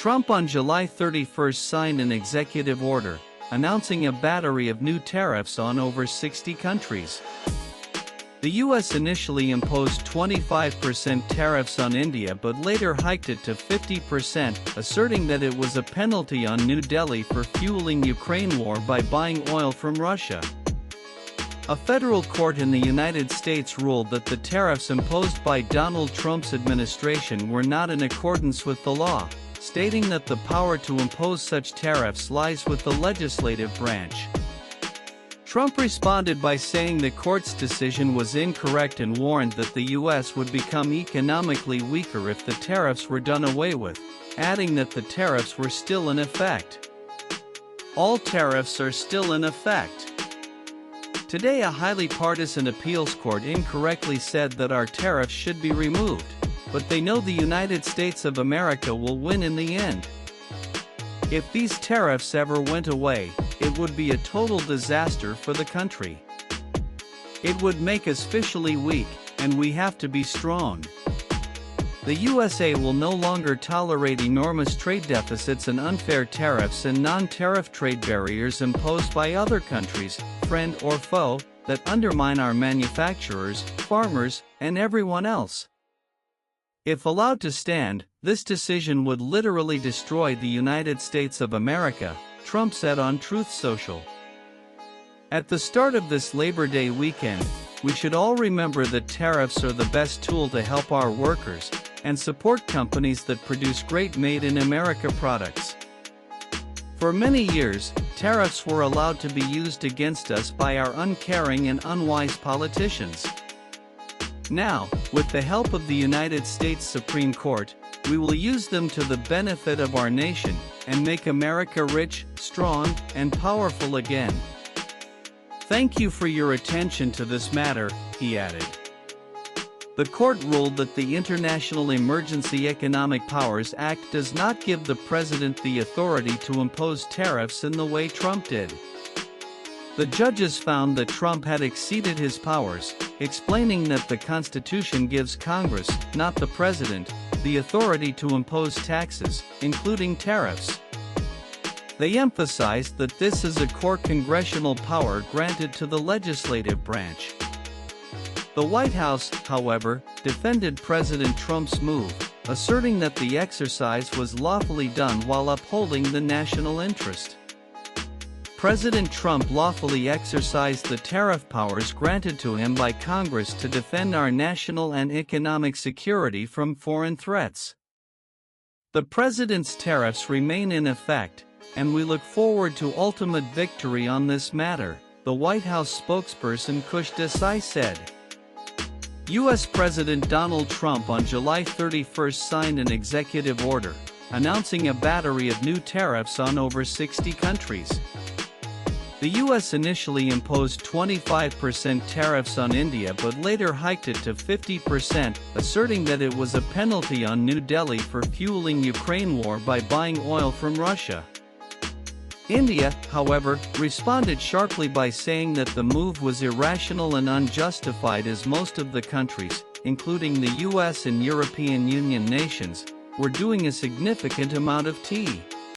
Trump on July 31 signed an executive order, announcing a battery of new tariffs on over 60 countries. The U.S. initially imposed 25% tariffs on India but later hiked it to 50%, asserting that it was a penalty on New Delhi for fueling Ukraine war by buying oil from Russia. A federal court in the United States ruled that the tariffs imposed by Donald Trump's administration were not in accordance with the law, stating that the power to impose such tariffs lies with the legislative branch. Trump responded by saying the court's decision was incorrect and warned that the U.S. would become economically weaker if the tariffs were done away with, adding that the tariffs were still in effect. All tariffs are still in effect. Today, a highly partisan appeals court incorrectly said that our tariffs should be removed, but they know the United States of America will win in the end. If these tariffs ever went away, it would be a total disaster for the country. It would make us fiscally weak, and we have to be strong. The USA will no longer tolerate enormous trade deficits and unfair tariffs and non-tariff trade barriers imposed by other countries, friend or foe, that undermine our manufacturers, farmers, and everyone else. If allowed to stand, this decision would literally destroy the United States of America, Trump said on Truth Social. At the start of this Labor Day weekend, we should all remember that tariffs are the best tool to help our workers and support companies that produce great made-in-America products. For many years, tariffs were allowed to be used against us by our uncaring and unwise politicians. Now, with the help of the United States Supreme Court, we will use them to the benefit of our nation and make America rich, strong, and powerful again. Thank you for your attention to this matter, he added. The court ruled that the International Emergency Economic Powers Act does not give the president the authority to impose tariffs in the way Trump did. The judges found that Trump had exceeded his powers, explaining that the Constitution gives Congress, not the president, the authority to impose taxes, including tariffs. They emphasized that this is a core congressional power granted to the legislative branch. The White House, however, defended President Trump's move, asserting that the exercise was lawfully done while upholding the national interest. President Trump lawfully exercised the tariff powers granted to him by Congress to defend our national and economic security from foreign threats. The president's tariffs remain in effect, and we look forward to ultimate victory on this matter, the White House spokesperson Kush Desai said. U.S. President Donald Trump on July 31 signed an executive order, announcing a battery of new tariffs on over 60 countries. The U.S. initially imposed 25% tariffs on India but later hiked it to 50%, asserting that it was a penalty on New Delhi for fueling Ukraine war by buying oil from Russia. India, however, responded sharply by saying that the move was irrational and unjustified as most of the countries, including the U.S. and European Union nations, were doing a significant amount of tea.